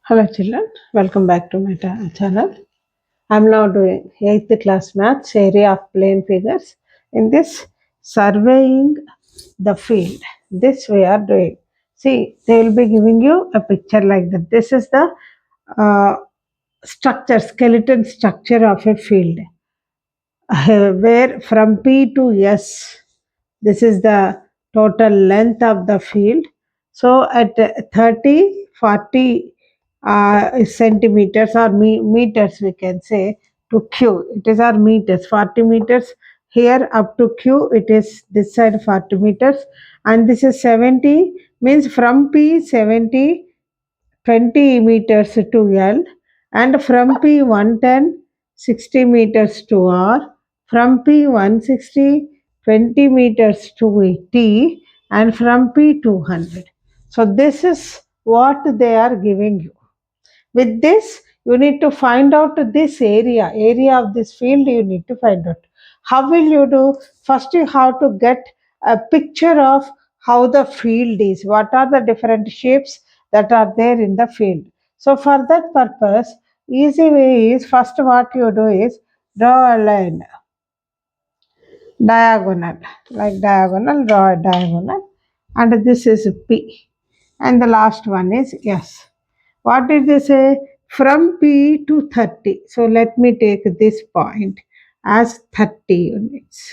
Hello children, welcome back to my channel. I am now doing 8th class maths area of plane figures. In this surveying the field, this we are doing. See, they will be giving you a picture like that. This is the uh, skeleton structure of a field. Where from P to S, this is the total length of the field. So at 30, 40 centimeters or meters, we can say, to Q, it is our meters, 40 meters here up to Q, it is this side 40 meters, and this is 70, means from P 70 20 meters to L, and from P 110 60 meters to R, from P 160 20 meters to T, and from P 200. So this is what they are giving you. With this, you need to find out this area of this field you need to find out. How will you do? First, you have to get a picture of how the field is. What are the different shapes that are there in the field? So for that purpose, easy way is first what you do is draw a line diagonal, like diagonal, draw a diagonal, and this is P, and the last one is S. What did they say? From P to 30. So let me take this point as 30 units.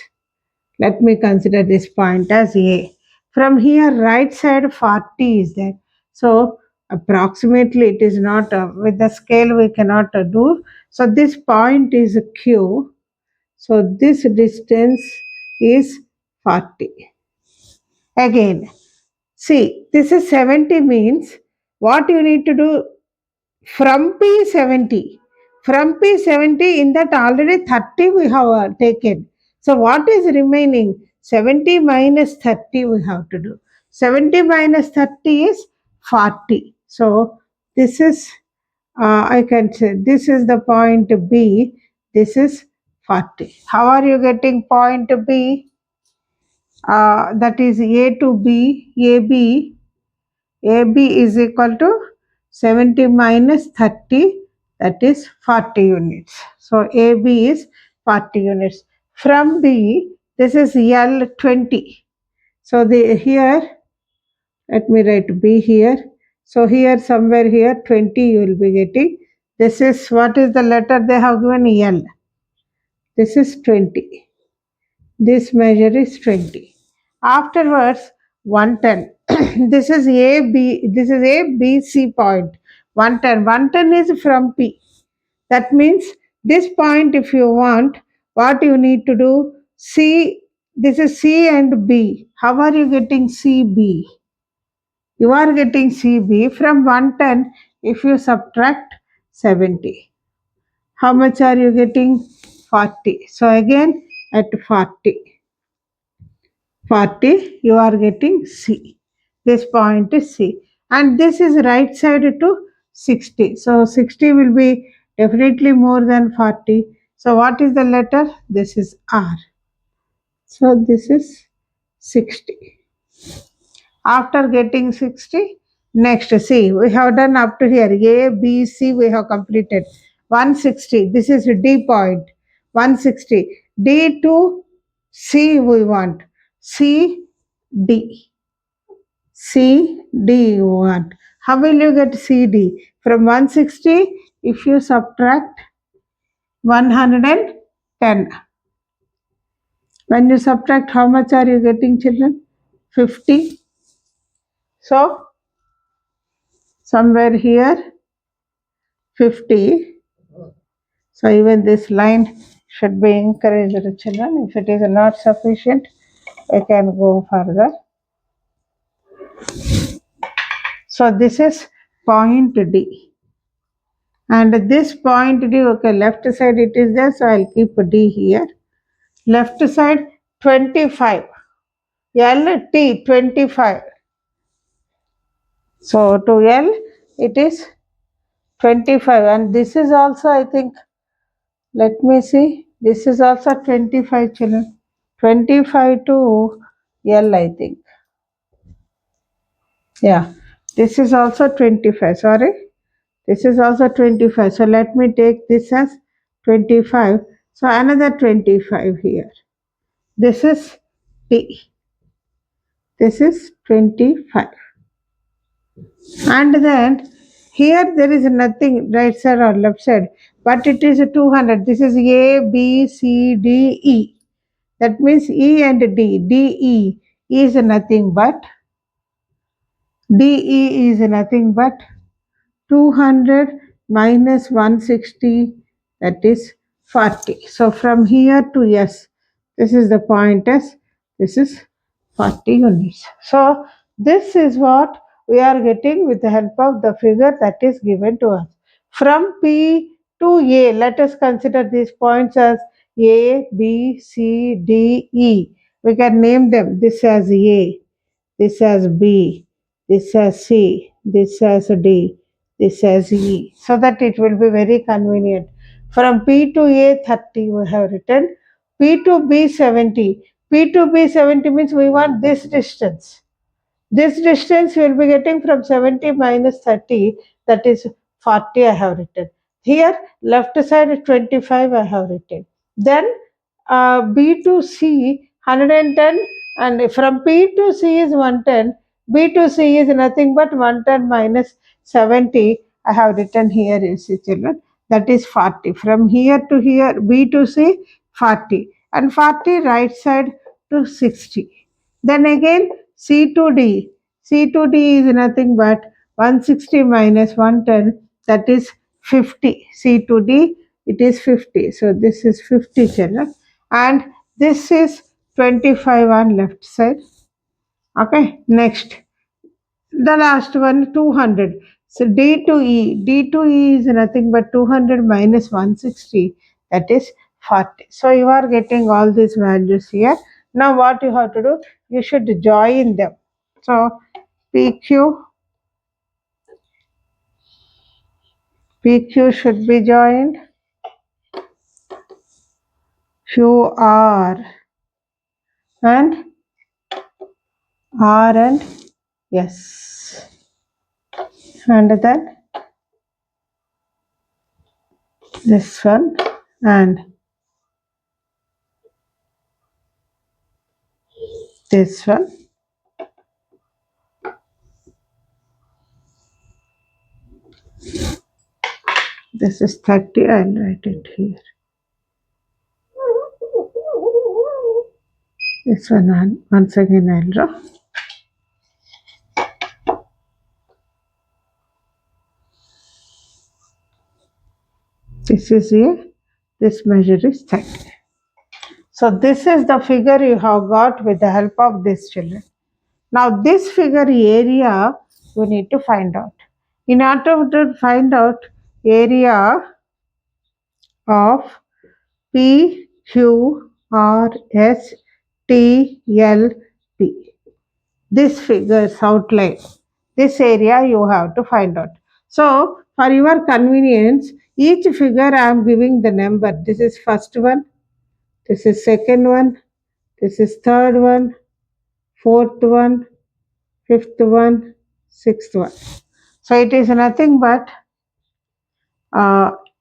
Let me consider this point as A. From here, right side 40 is there. So approximately it is not, with the scale we cannot do. So this point is Q. So this distance is 40. Again, see, this is 70 means what you need to do from P70. From P70, in that already 30 we have taken. So what is remaining? 70 minus 30 we have to do. 70 minus 30 is 40. So this is, I can say, this is the point B. This is 40. How are you getting point B? That is A to B, AB. AB is equal to 70 minus 30, that is 40 units. So AB is 40 units. From B, this is L 20. So here, let me write B here. So here somewhere here 20 you will be getting. This is, what is the letter they have given? L. This is 20. This measure is 20. Afterwards, 110. This is A B C point. 110. 110 is from P. That means this point, if you want, what you need to do, C, this is C and B. How are you getting CB? You are getting CB from 110 if you subtract 70. How much are you getting? 40. So again at 40. 40 you are getting C. This point is C, and this is right side to 60. So 60 will be definitely more than 40. So what is the letter? This is R. So this is 60. After getting 60, next C, we have done up to here. A, B, C we have completed. 160, this is D point. 160. D to C we want. C, D. C, D you want. How will you get CD? From 160, if you subtract 110. When you subtract, how much are you getting, children? 50. So somewhere here 50. So even this line should be encouraged, children. If it is not sufficient, we can go further. So this is point D. And this point D, okay, left side it is there, so I'll keep D here. Left side 25. LT 25. So to L it is 25, and this is also, I think, let me see, this is also 25, children. 25 to L, I think. Yeah, this is also 25, sorry. This is also 25. So let me take this as 25. So another 25 here. This is P. This is 25. And then here there is nothing right side or left side, but it is a 200. This is A, B, C, D, E. That means E and D. DE is nothing but DE is nothing but 200 minus 160, that is 40. So from here to S, this is the point S, this is 40 units. So this is what we are getting with the help of the figure that is given to us. From P to A, let us consider these points as A, B, C, D, E. We can name them this as A, this as B, this as C, this as D, this as E, so that it will be very convenient. From P to A 30 we have written, P to B 70. P to B 70 means we want this distance. This distance you will be getting from 70 minus 30, that is 40 I have written. Here left side 25 I have written. Then B to C 110, and from P to C is 110. B to C is nothing but 110 minus 70. I have written here, you see children, that is 40. From here to here, B to C 40, and 40 right side to 60. Then again C to D. C to D is nothing but 160 minus 110, that is 50. C to D, it is 50. So this is 50 children, and this is 25 on left side. Okay, next the last one 200. So D to E is nothing but 200 minus 160, that is 40. So you are getting all these values here. Now what you have to do, you should join them. So PQ should be joined, QR and R and S, and then this one and this one. This is 30, I'll write it here. This one once again I'll draw. This is here, this measure is 30. So this is the figure you have got with the help of this children. Now this figure area you need to find out. In order to find out area of P, Q, R, S, T, L, P. This figure's outline. This area you have to find out. So, for your convenience, each figure I am giving the number. This is first one, this is second one, this is third one, fourth one, fifth one, sixth one. So, it is nothing but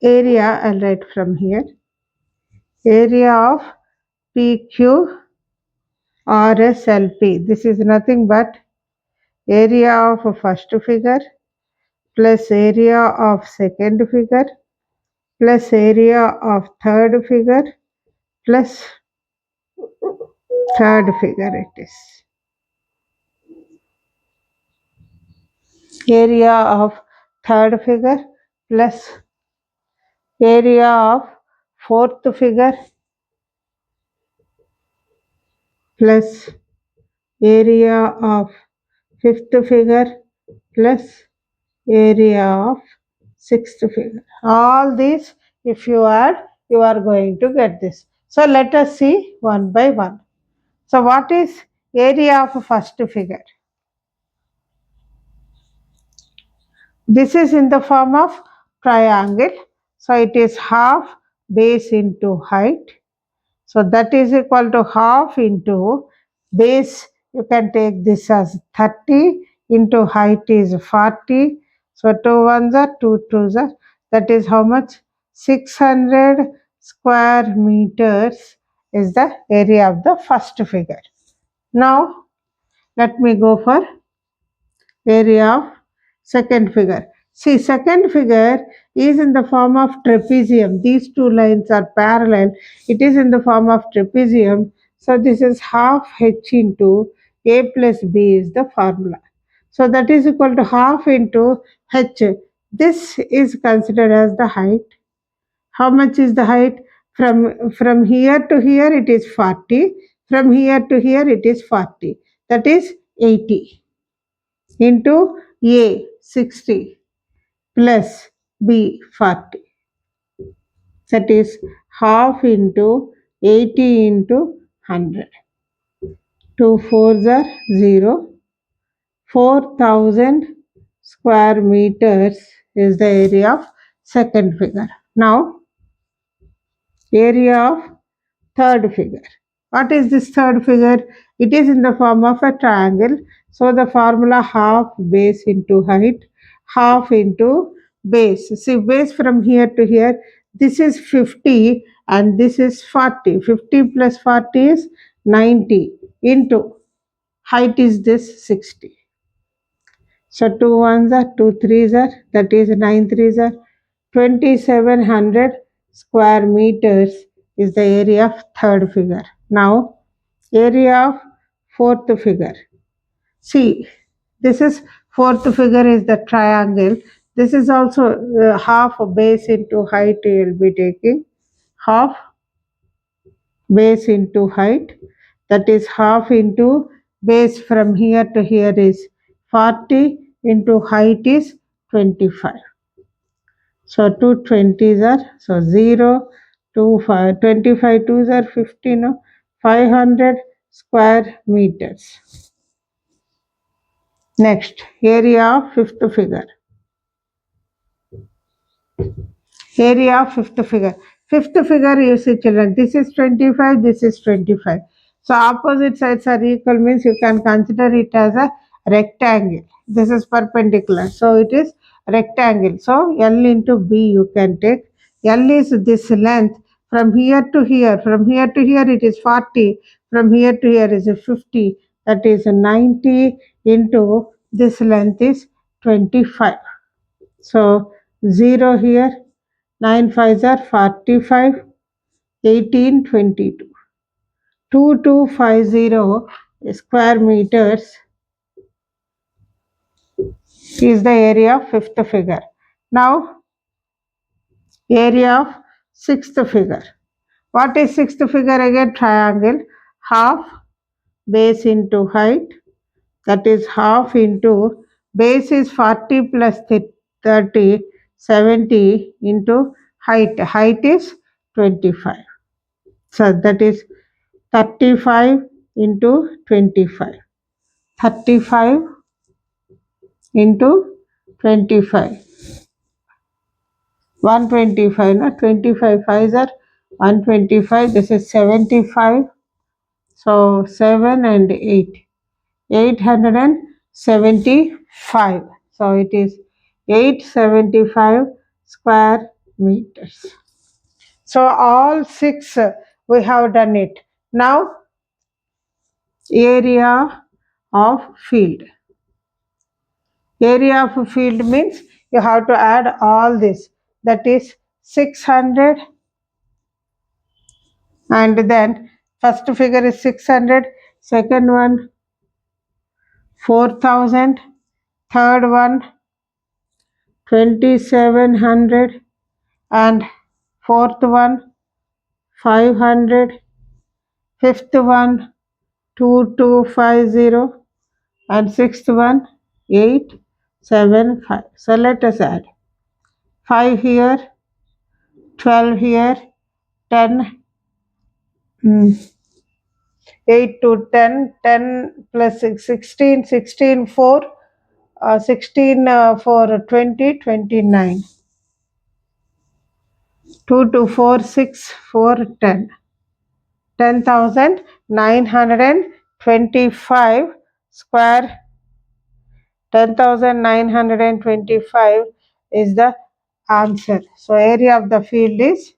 area, I'll write from here. Area of PQ RSLP. This is nothing but area of first figure plus area of second figure plus area of third figure plus third figure, it is. Area of third figure plus area of fourth figure plus area of fifth figure plus area of sixth figure. All these, if you add, you are going to get this. So let us see one by one. So what is area of first figure? This is in the form of triangle. So it is half base into height. So that is equal to half into base. You can take this as 30 into height is 40. So 2 ones are 2 twos are. That is how much? 600 square meters is the area of the first figure. Now let me go for area of second figure. See, second figure is in the form of trapezium. These two lines are parallel. It is in the form of trapezium. So this is half h into a plus b is the formula. So that is equal to half into h. This is considered as the height. How much is the height? From here to here it is 40. From here to here it is 40. That is 80 into A 60 plus B 40. That is half into 80 into 100. 2 fours are 0. 4,000 square meters is the area of second figure. Now, area of third figure. What is this third figure? It is in the form of a triangle. So the formula half base into height, half into base. See, base from here to here, this is 50 and this is 40. 50 plus 40 is 90 into height is this 60. So 2 ones are 2 threes are, that is 9 threes are 2700 square meters is the area of third figure. Now area of fourth figure. See, this is fourth figure is the triangle. This is also half base into height you will be taking. Half base into height, that is half into base from here to here is 40 into height is 25. So two 20s are, so 0, 2, 5, 25 twos are 15, no? 500 square meters. Next, area of fifth figure. Area of fifth figure. Fifth figure, you see children, this is 25, this is 25. So opposite sides are equal means you can consider it as a rectangle. This is perpendicular. So it is rectangle. So L into B you can take. L is this length from here to here. From here to here it is 40. From here to here is 50. That is 90 into this length is 25. So 0 here, 9 5s are 45, 18, 22. 2250 square meters is the area of fifth figure. Now, area of sixth figure. What is sixth figure again? Triangle. Half base into height, that is half into base is 40 plus 30, 70 into height. Height is 25. So that is 35 into 25. 35 into 25. 125, no? 25 5s are 125. This is 75. So 7 and 8. 875. So it is 875 square meters. So all six we have done it. Now area of field. Area of a field means you have to add all this. That is 600 and then first figure is 600, second one 4000, third one 2700 and fourth one 500, fifth one 2250 and sixth one 875. So let us add 5 here, 12 here, 10, 8 to 10, 10 plus 6, 16, 16 4, 16 for 20, 29. 2 to 4, 6, 4, 10. 10,925 square 10,925 is the answer. So area of the field is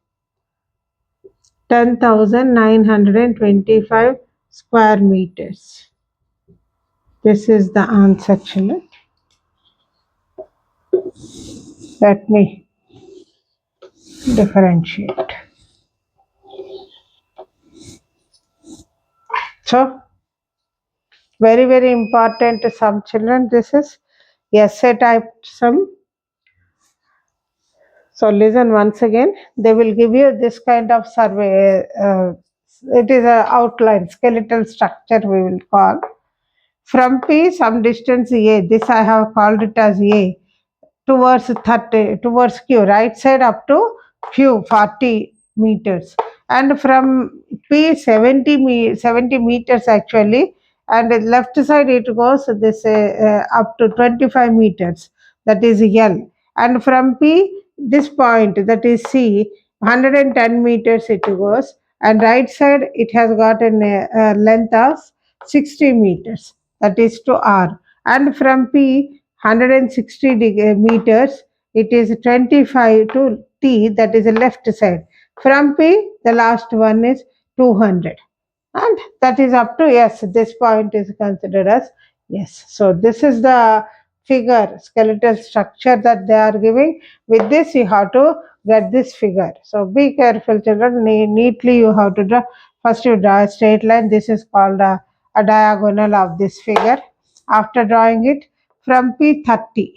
10,925 square meters. This is the answer, children. Let me differentiate. So, very, very important to some children. This is essay type sum. So, listen once again. They will give you this kind of survey. It is a outline, skeletal structure we will call. From P, some distance A. This I have called it as A. Towards 30, towards Q, right side up to Q, 40 meters. And from P, 70 meters actually. And left side it goes this up to 25 meters. That is L. And from P, this point, that is C, 110 meters it goes. And right side it has got a length of 60 meters. That is to R. And from P, 160 meters, it is 25 to T, that is the left side. From P, the last one is 200. And that is up to S. This point is considered as yes. So this is the figure, skeletal structure that they are giving. With this, you have to get this figure. So be careful, children. Neatly, you have to draw. First, you draw a straight line. This is called a diagonal of this figure. After drawing it, from P 30.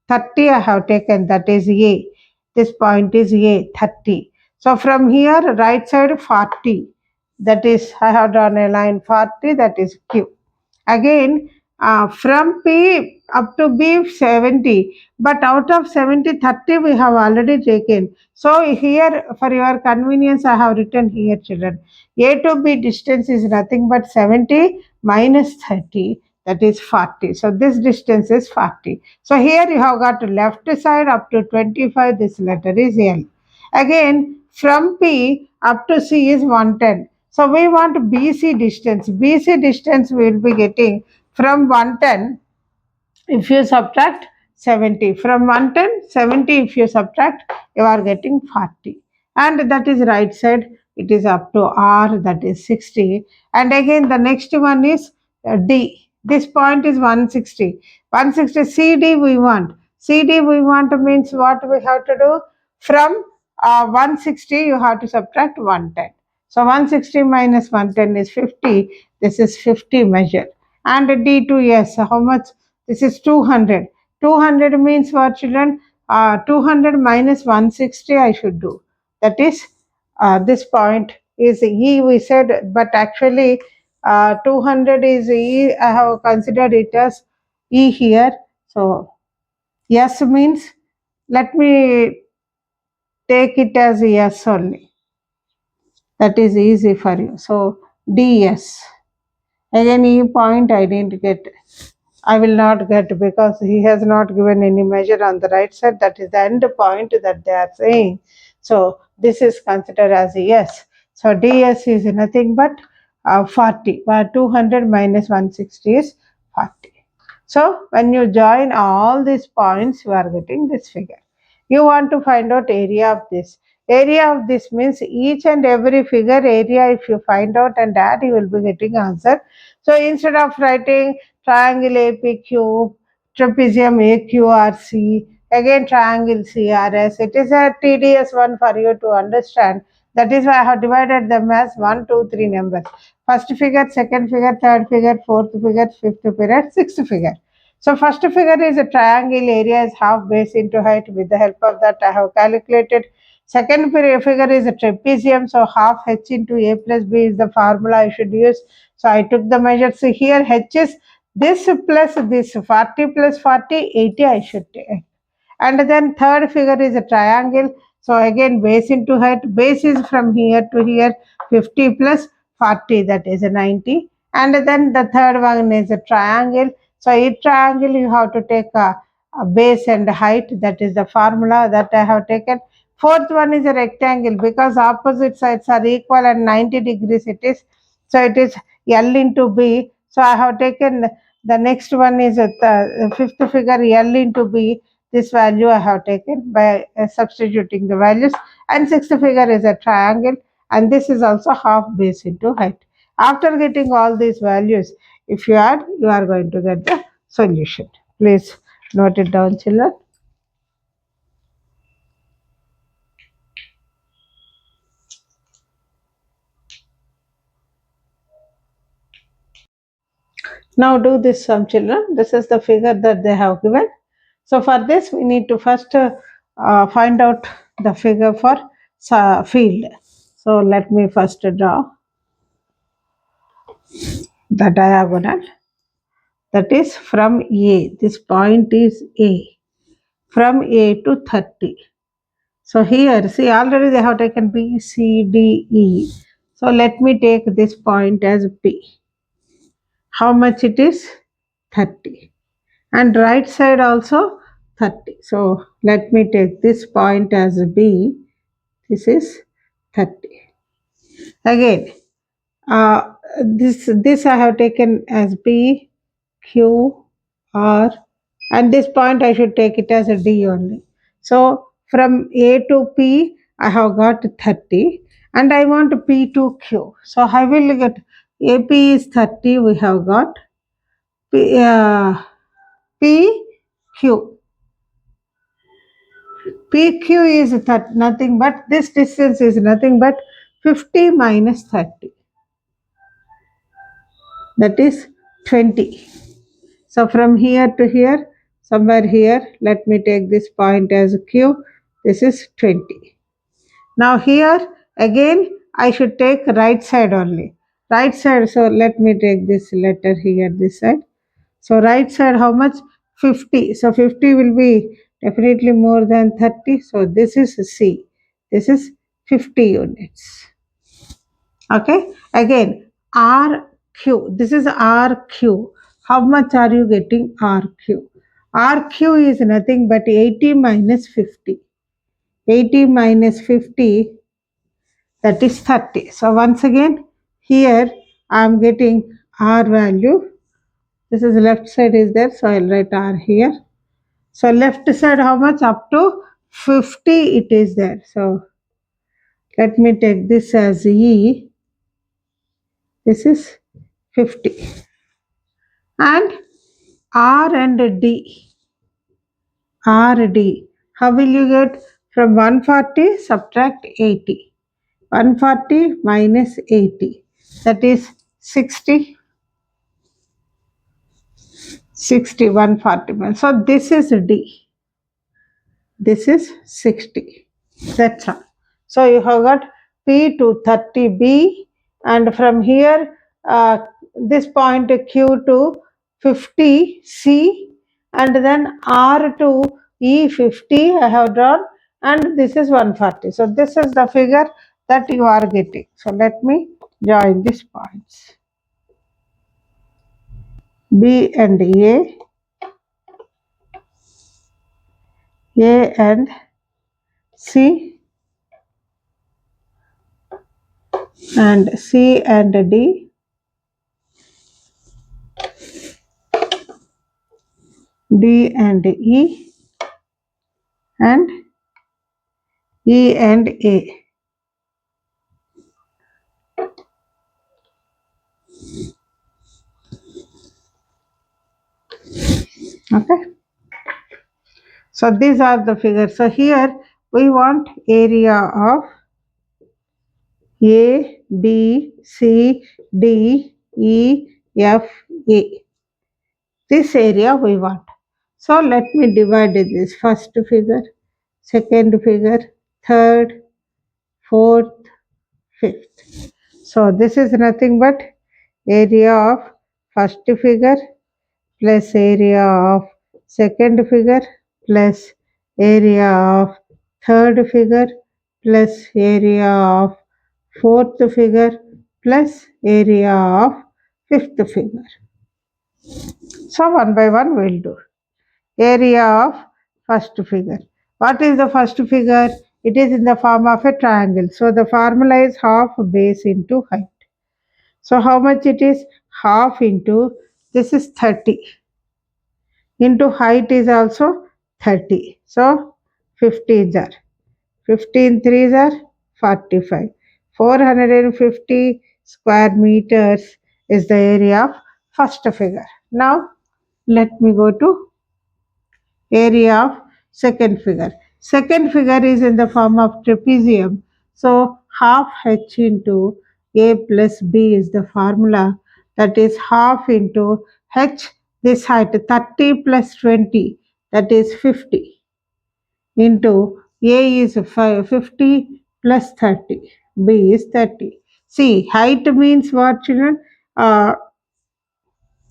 30 I have taken, that is A. This point is A, 30. So from here, right side 40. That is, I have drawn a line 40, that is Q. Again, from P up to B 70, but out of 70, 30 we have already taken. So here, for your convenience, I have written here, children. A to B distance is nothing but 70 minus 30, that is 40. So this distance is 40. So here you have got left side up to 25, this letter is L. Again, from P up to C is 110. So we want BC distance. BC distance we will be getting from 110 if you subtract 70. From 110, 70 if you subtract, you are getting 40. And that is right side. It is up to R, that is 60. And again the next one is D. This point is 160. 160 CD we want. CD we want means what we have to do? From 160 you have to subtract 110. So 160 minus 110 is 50. This is 50 measure. And D2, yes, how much? This is 200. 200 means what, children? 200 minus 160 I should do. That is, this point is E we said, but actually 200 is E. I have considered it as E here. So yes means, let me take it as yes only. That is easy for you. So DS. Again, E point I didn't get. I will not get because he has not given any measure on the right side. That is the end point that they are saying. So this is considered as a yes. So DS is nothing but 40. Where 200 minus 160 is 40. So when you join all these points, you are getting this figure. You want to find out area of this. Area of this means each and every figure area, if you find out and add, you will be getting answer. So instead of writing triangle APQ, trapezium AQRC, again triangle CRS, it is a tedious one for you to understand. That is why I have divided them as 1, 2, 3 numbers. First figure, second figure, third figure, fourth figure, fifth figure, sixth figure. So first figure is a triangle, area is half base into height. With the help of that I have calculated. Second figure is a trapezium, so half h into a plus b is the formula I should use. So I took the measure. So here h is this plus this, 40 plus 40, 80 I should take. And then third figure is a triangle. So again base into height. Base is from here to here, 50 plus 40, that is a 90. And then the third one is a triangle. So each triangle you have to take a base and height. That is the formula that I have taken. Fourth one is a rectangle because opposite sides are equal and 90 degrees it is. So it is L into B. So I have taken The next one is the fifth figure L into B. This value I have taken by substituting the values. And sixth figure is a triangle, and this is also half base into height. After getting all these values, if you add, you are going to get the solution. Please note it down, children. Now do this sum, children. This is the figure that they have given. So for this, we need to first find out the figure for field. So let me first draw the diagonal. That is from A. This point is A. From A to 30. So here, see, already they have taken B, C, D, E. So let me take this point as P. How much it is? 30. And right side also 30. So let me take this point as B. This is 30. Again, this I have taken as B, Q, R, and this point I should take it as a D only. So from A to P, I have got 30, and I want P to Q. So I will get AP is 30. We have got PQ. PQ is nothing but this distance is nothing but 50 minus 30. That is 20. So from here to here, somewhere here, let me take this point as Q. This is 20. Now here again I should take right side only. Right side, so let me take this letter here this side. So right side how much? 50. So 50 will be definitely more than 30. So this is C. This is 50 units. Okay. Again RQ. This is RQ. How much are you getting RQ? RQ is nothing but 80 minus 50. 80 minus 50, that is 30. So once again here I am getting R value. This is left side is there, so I'll write R here. So left side how much? Up to 50 it is there. So let me take this as E. This is 50. And R and D. R D. How will you get? From 140 subtract 80. 140 minus 80. That is 60. 60, 140. So this is D. This is 60. That's all. So you have got P to 30B, and from here this point Q to 50C, and then R to E50 I have drawn, and this is 140. So this is the figure that you are getting. So let me join these points. B and A and C, and C and D, D and E, and E and A. Okay. So these are the figures. So here we want area of A, B, C, D, E, F, A. This area we want. So let me divide this first figure, second figure, third, fourth, fifth. So this is nothing but area of first figure plus area of second figure plus area of third figure plus area of fourth figure plus area of fifth figure. So one by one we will do. Area of first figure. What is the first figure? It is in the form of a triangle. So the formula is half base into height. So how much it is? Half into this is 30 into height is also 30. So 15s are 15 threes are 45. 450 square meters is the area of first figure. Now let me go to area of second figure. Second figure is in the form of trapezium. So half h into a plus b is the formula, that is half into h, this height 30 plus 20, that is 50, into a is 50 plus 30, b is 30. See, height means what, children? Uh,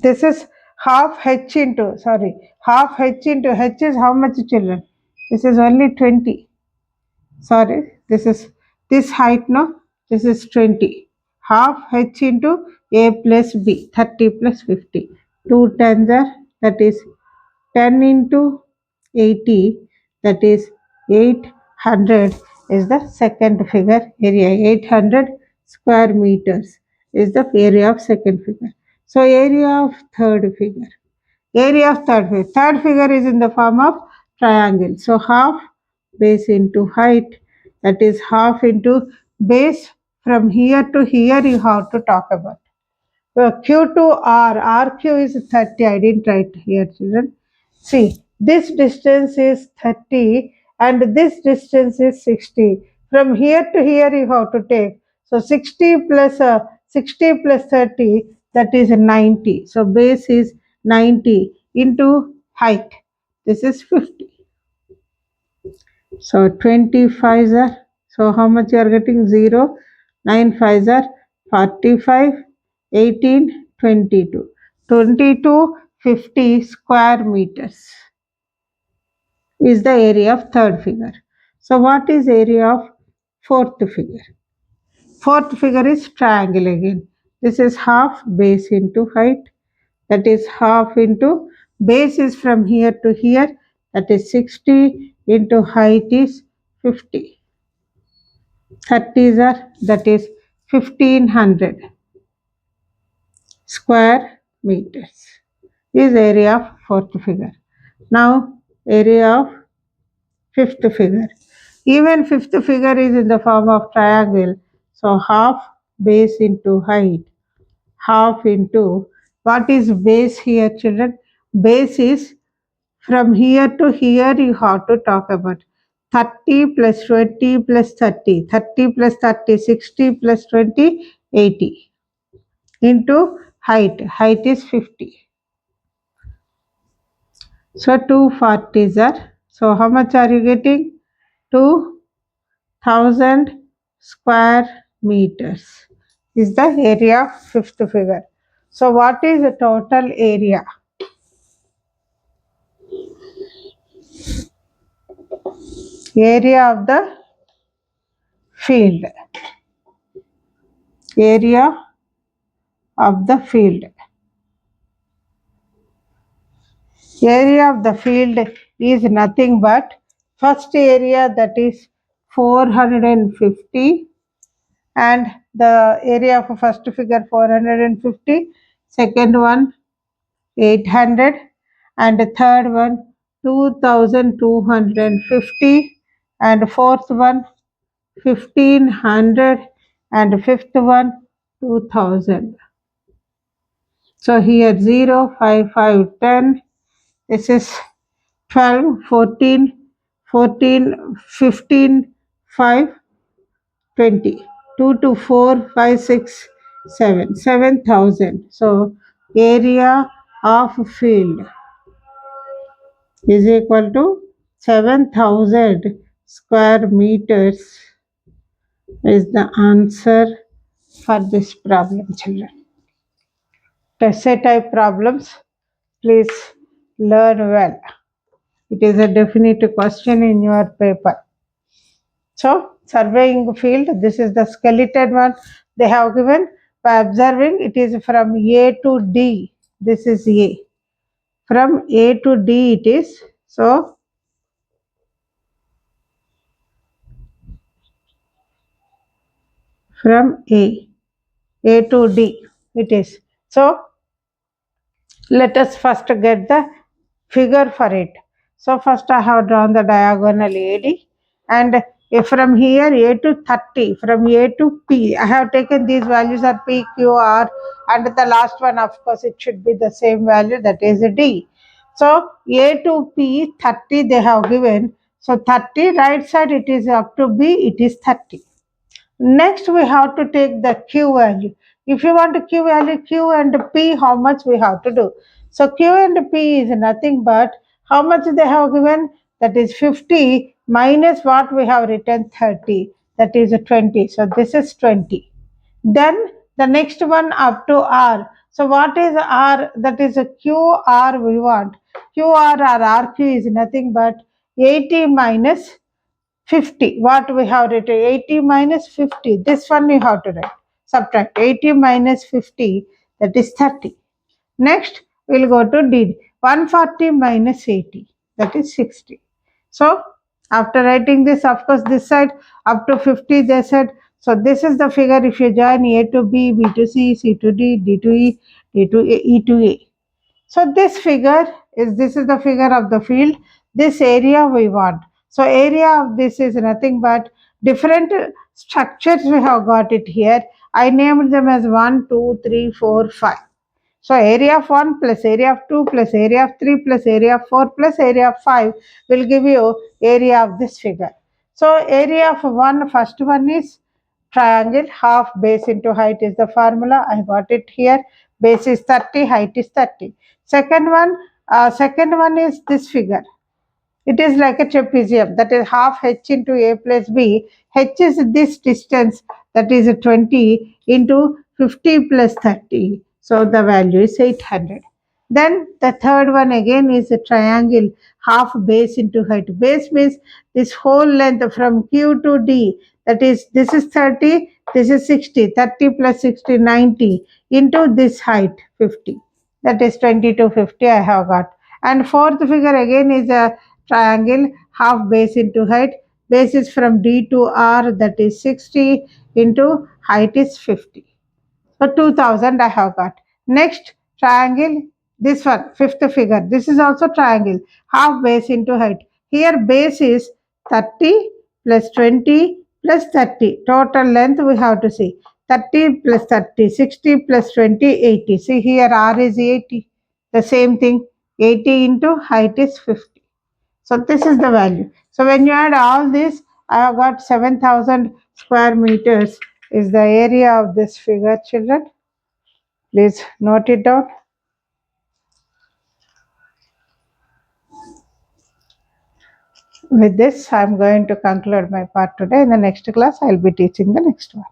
this is half h into, sorry, half h into h is how much, children? This is only 20. Sorry, this is this height, no? This is 20. Half h into a plus b, 30 plus 50. 2 tens are, that is 10 into 80, that is 800 is the second figure area. 800 square meters is the area of second figure. So area of third figure. Area of third figure. Third figure is in the form of triangle. So half base into height, that is half into base, from here to here you have to talk about. Q to R, RQ is 30. I didn't write here, children. See, this distance is 30 and this distance is 60. From here to here you have to take. So 60 plus 30, that is 90. So base is 90 into height. This is 50. So 25s are, so how much you are getting? 0. 9 5s are 45, 18, 22. 22, 50 square meters is the area of third figure. So what is area of fourth figure? Fourth figure is triangle again. This is half base into height, that is half into base is from here to here, that is 60, into height is 50. 30s are, that is 1500 square meters is area of fourth figure. Now area of fifth figure. Even fifth figure is in the form of triangle. So half base into height, half into, what is base here, children? Base is from here to here you have to talk about 30 plus 20 plus 30, 30 plus 30, 60 plus 20, 80, into height. Height is 50. So 240s are, so how much are you getting? 2000 square meters is the area of fifth figure. So what is the total area? Area of the field. Area of the field. Area of the field is nothing but first area, that is 450, and the area of first figure 450, second one 800, and the third one 2250, and fourth one 1500, and fifth one 2000. So here 0, 5, 5, 10. This is 12, 14, 14, 15, 5, 20. 2 to 4, 5, 6, 7. 7,000. So area of field is equal to 7,000 square meters is the answer for this problem, children. Essay type problems, please learn well. It is a definite question in your paper. So, surveying field, this is the skeleton one they have given. By observing, it is from A to D. This is A. From A to D it is. So, from A to D it is. So, Let us first get the figure for it. So first I have drawn the diagonal AD, and if from here A to 30, from A to P, I have taken these values are P, Q, R, and the last one of course it should be the same value, that is D. So A to P 30 they have given. So 30 right side it is up to B, it is 30. Next, we have to take the Q value. If you want Q value, Q and P, how much we have to do? So Q and P is nothing but how much they have given? That is 50 minus what we have written 30. That is 20. So this is 20. Then the next one up to R. So what is R? That is a QR we want. QR or RQ is nothing but 80 minus 50. What we have written? 80 minus 50. This one you have to write. Subtract 80 minus 50. That is 30. Next, we'll go to D. 140 minus 80. That is 60. So, after writing this, of course, this side up to 50, they said. So, this is the figure if you join A to B, B to C, C to D, D to E, D to A, E to A. So this is the figure of the field. This area we want. So area of this is nothing but different structures we have got it here. I named them as 1, 2, 3, 4, 5. So area of 1 plus area of 2 plus area of 3 plus area of 4 plus area of 5 will give you area of this figure. So area of first one is triangle, half base into height is the formula. I got it here. Base is 30, height is 30. Second one is this figure. It is like a trapezium, that is half h into a plus b. H is this distance, that is 20 into 50 plus 30. So the value is 800. Then the third one again is a triangle, half base into height. Base means this whole length from Q to D. That is, this is 30, this is 60. 30 plus 60, 90 into this height, 50. That is 20 to 50 I have got. And fourth figure again is a triangle, half base into height. Base is from D to R, that is 60 into height is 50. So 2000 I have got. Next triangle, this one, fifth figure. This is also triangle, half base into height. Here base is 30 plus 20 plus 30. Total length we have to see. 30 plus 30, 60 plus 20, 80. See here R is 80. The same thing, 80 into height is 50. So this is the value. So when you add all this, I have got 7000 square meters is the area of this figure, children. Please note it down. With this, I am going to conclude my part today. In the next class, I will be teaching the next one.